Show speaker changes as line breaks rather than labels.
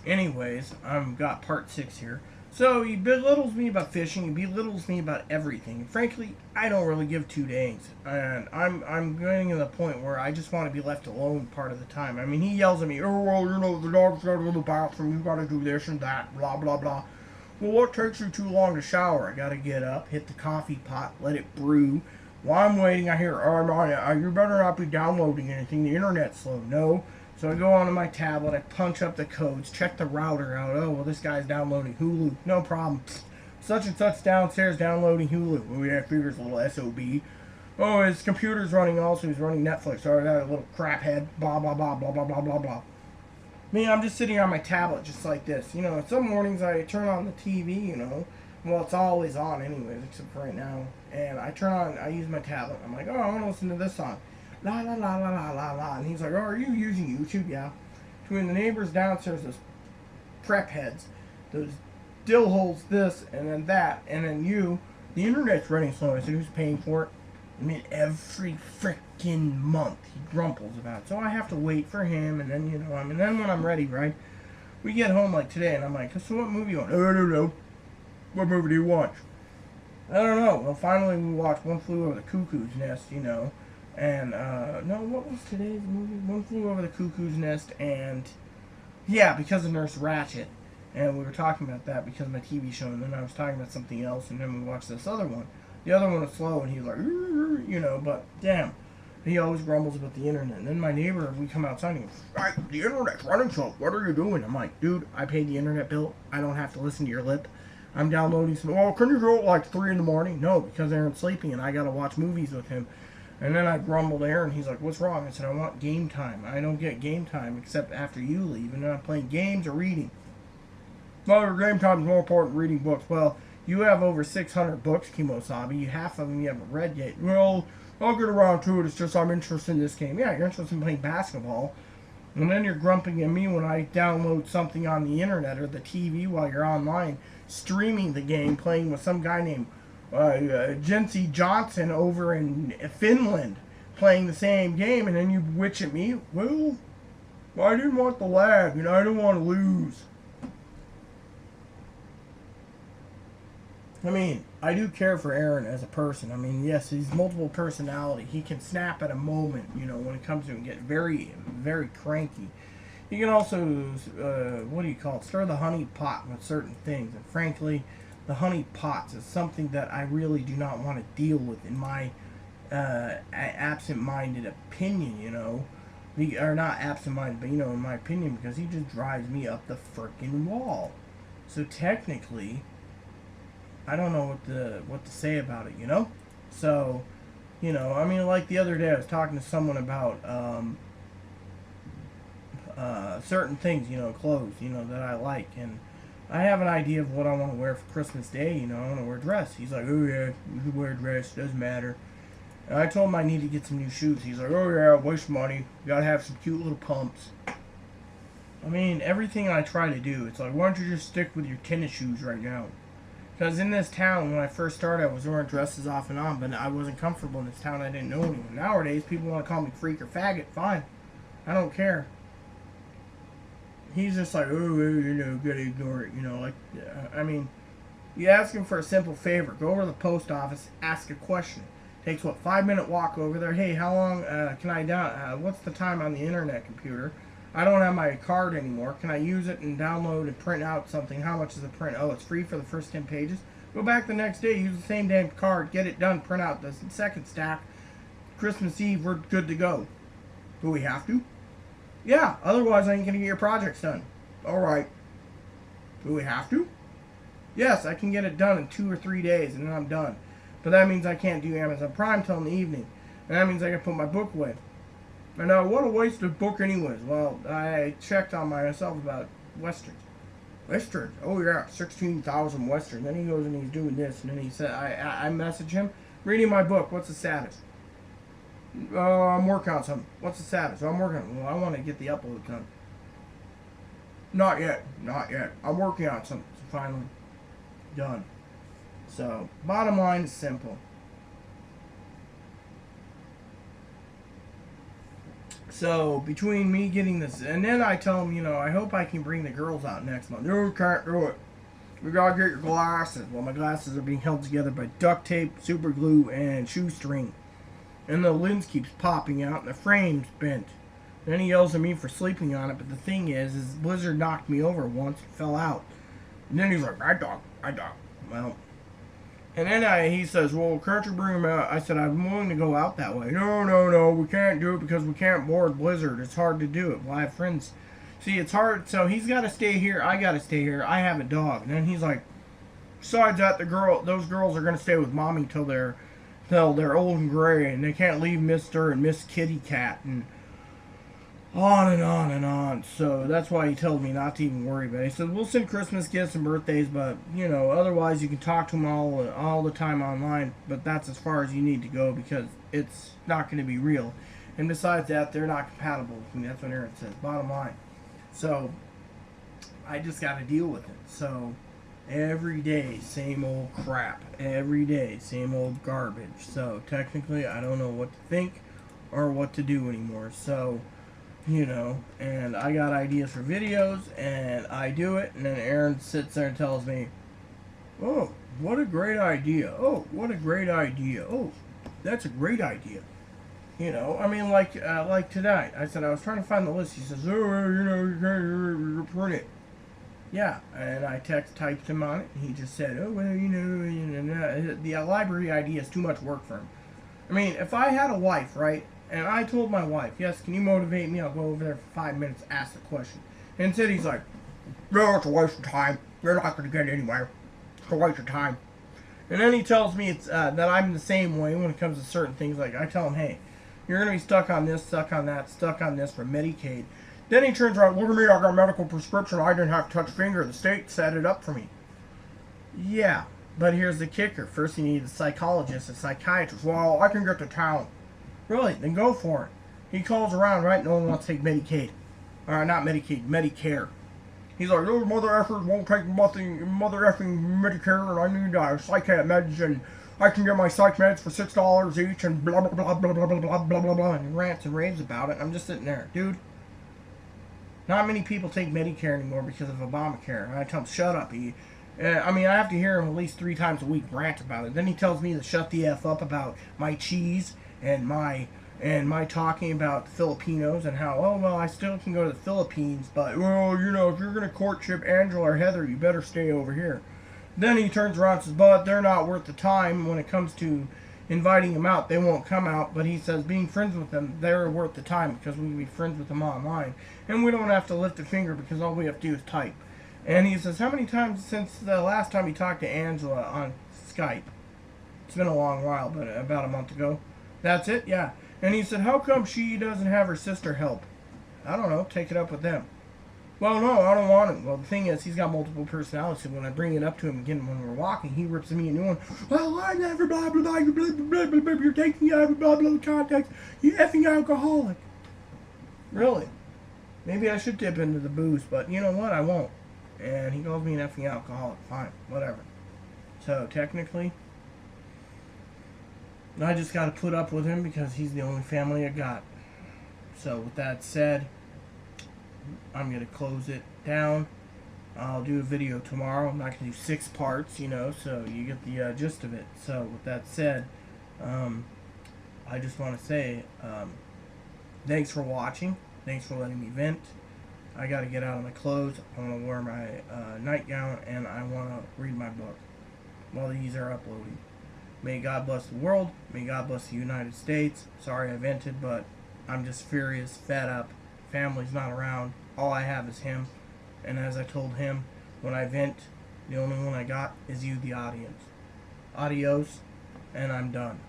Anyways, I've got part 6 here. So he belittles me about fishing. He belittles me about everything. And frankly, I don't really give two dangs. And I'm getting to the point where I just want to be left alone part of the time. I mean, he yells at me, "Oh well, the dog's got to go to the bathroom. You got to do this and that. Blah blah blah." Well, what takes you too long to shower? I got to get up, hit the coffee pot, let it brew. While I'm waiting, I hear, "Oh, you better not be downloading anything. The internet's slow." No. So I go onto my tablet, I punch up the codes, check the router out. Oh, well, this guy's downloading Hulu. No problem. Such and such downstairs downloading Hulu. Oh, yeah, figures a little SOB. Oh, his computer's running also. He's running Netflix. Sorry, that little crap head. Blah, blah, blah, blah, blah, blah, blah, blah. Me, I'm just sitting on my tablet just like this. You know, some mornings I turn on the TV, you know. Well, it's always on anyways, except for right now. And I use my tablet. I'm like, oh, I want to listen to this song. La la la la la la la. And he's like, oh, are you using YouTube? Yeah. Between the neighbors downstairs, those prep heads, those dill holes, this, and then that, and then you, the internet's running slow. I said, who's paying for it? I mean, every freaking month he grumples about it. So I have to wait for him, and then, then when I'm ready, right? We get home like today, and I'm like, so what movie you want? Oh, I don't know. What movie do you watch? I don't know. Well, finally we watched One Flew Over the Cuckoo's Nest, And, no, what was today's movie? One Flew Over the Cuckoo's Nest, and, yeah, because of Nurse Ratched. And we were talking about that because of my TV show, and then I was talking about something else, and then we watched this other one. The other one was slow, and he was like, but damn. He always grumbles about the internet. And then my neighbor, we come outside, and he goes, the internet's running slow. What are you doing? I'm like, dude, I paid the internet bill. I don't have to listen to your lip. I'm downloading some, can you go at like 3 in the morning? No, because Aaron's sleeping, and I got to watch movies with him. And then I grumbled to Aaron. He's like, what's wrong? I said, I want game time. I don't get game time except after you leave. And then I'm playing games or reading. Well, your game time is more important than reading books. Well, you have over 600 books, Kimosabi. Half of them you haven't read yet. Well, I'll get around to it. It's just I'm interested in this game. Yeah, you're interested in playing basketball. And then you're grumping at me when I download something on the internet or the TV while you're online, streaming the game, playing with some guy named Jency Johnson over in Finland, playing the same game, and then you witch at me. Well, I didn't want the lag, I didn't want to lose. I mean, I do care for Aaron as a person. I mean, yes, he's multiple personality. He can snap at a moment, when it comes to him, get very, very cranky. He can also, stir the honey pot with certain things. And frankly, the honey pots is something that I really do not want to deal with in my absent-minded opinion, or not absent-minded, but, in my opinion, because he just drives me up the frickin' wall. So technically, I don't know what to say about it, So, I mean, like the other day I was talking to someone about certain things, clothes, that I like, and I have an idea of what I want to wear for Christmas Day, I want to wear a dress. He's like, oh yeah, you can wear a dress, doesn't matter. And I told him I need to get some new shoes. He's like, oh yeah, waste money, you gotta have some cute little pumps. I mean, everything I try to do, it's like, why don't you just stick with your tennis shoes right now? Because in this town, when I first started, I was wearing dresses off and on, but I wasn't comfortable in this town. I didn't know anyone. Nowadays, people want to call me freak or faggot. Fine. I don't care. He's just like, gotta ignore it, I mean, you ask him for a simple favor. Go over to the post office, ask a question. Takes, 5-minute walk over there. Hey, how long can I what's the time on the internet computer? I don't have my card anymore. Can I use it and download and print out something? How much is the print? Oh, it's free for the first 10 pages. Go back the next day, use the same damn card, get it done, print out the second stack. Christmas Eve, we're good to go. Do we have to? Yeah, otherwise I ain't going to get your projects done. Alright. Do we have to? Yes, I can get it done in 2 or 3 days and then I'm done. But that means I can't do Amazon Prime till in the evening. And that means I can put my book away. And what a waste of book anyways. Well, I checked on myself about Westerns. Westerns? Oh yeah, 16,000 Westerns. Then he goes and he's doing this. And then he said, I message him, reading my book, what's the status? I'm working on something. What's the status? I'm working on it. Well, I want to get the upload done. Not yet. I'm working on something. So finally done. So, bottom line is simple. So between me getting this, and then I tell him, I hope I can bring the girls out next month. You can't do it. We gotta get your glasses. Well, my glasses are being held together by duct tape, super glue, and shoestring. And the lens keeps popping out, and the frame's bent. Then he yells at me for sleeping on it, but the thing is Blizzard knocked me over once and fell out. And then he's like, I dog. Well, and then he says, well, can't you bring him out? I said, I'm willing to go out that way. No, we can't do it because we can't board Blizzard. It's hard to do it. Well, I have friends. See, it's hard. So he's got to stay here. I got to stay here. I have a dog. And then he's like, besides that, those girls are going to stay with mommy till they're old and gray, and they can't leave Mr. and Miss Kitty Cat, and on and on and on. So that's why he told me not to even worry about it. He said, we'll send Christmas gifts and birthdays, but, otherwise you can talk to them all the time online, but that's as far as you need to go because it's not going to be real. And besides that, they're not compatible with me. That's what Aaron says, bottom line. So I just got to deal with it. So every day, same old crap. Every day, same old garbage. So technically, I don't know what to think or what to do anymore. So, and I got ideas for videos, and I do it, and then Aaron sits there and tells me, oh, what a great idea. Oh, what a great idea. Oh, that's a great idea. Like tonight, I said I was trying to find the list. He says, you can't print it. Yeah, and I typed him on it, and he just said, oh, well, the library idea is too much work for him. I mean, if I had a wife, right, and I told my wife, yes, can you motivate me? I'll go over there for 5 minutes, ask the question. And instead he's like, no, it's a waste of time. You're not going to get it anywhere. It's a waste of time. And then he tells me that I'm the same way when it comes to certain things. Like, I tell him, hey, you're going to be stuck on this, stuck on that, stuck on this for Medicaid. Then he turns around, look at me, I got a medical prescription. I didn't have to touch a finger. The state set it up for me. Yeah, but here's the kicker. First you need a psychologist, a psychiatrist. Well, I can get to town. Really? Then go for it. He calls around, right? No one wants to take Medicaid. Not Medicaid, Medicare. He's like, those mother effers won't take mother effing Medicare, and I need psych meds, and I can get my psych meds for $6 each, and blah, blah, blah, blah, blah, blah, blah, blah, blah, blah, and he rants and raves about it. I'm just sitting there, dude. Not many people take Medicare anymore because of Obamacare. And I tell him, shut up. I have to hear him at least 3 times a week rant about it. Then he tells me to shut the F up about my cheese and my talking about the Filipinos and how, oh, well, I still can go to the Philippines, but, well, if you're going to courtship Angela or Heather, you better stay over here. Then he turns around and says, but they're not worth the time when it comes to inviting them out. They won't come out, but he says being friends with them, they're worth the time because we can be friends with them online. And we don't have to lift a finger because all we have to do is type. And he says, how many times since the last time he talked to Angela on Skype? It's been a long while, but about a month ago. That's it? Yeah. And he said, how come she doesn't have her sister help? I don't know. Take it up with them. Well, no, I don't want him. Well, the thing is, he's got multiple personalities. So when I bring it up to him again when we're walking, he rips me a new one. Well, I never blah, blah, blah, blah, blah, blah, blah, you're taking out of blah, blah, context. You effing alcoholic. Really? Maybe I should dip into the booze, but you know what? I won't. And he calls me an effing alcoholic. Fine. Whatever. So, technically, I just got to put up with him because he's the only family I got. So, with that said, I'm going to close it down. I'll do a video tomorrow. I'm not going to do 6 parts, so you get the gist of it. So, with that said, I just want to say thanks for watching. Thanks for letting me vent. I got to get out of my clothes. I want to wear my nightgown, and I want to read my book while these are uploading. May God bless the world. May God bless the United States. Sorry I vented, but I'm just furious, fed up. Family's not around. All I have is him. And as I told him, when I vent, the only one I got is you, the audience. Adios, and I'm done.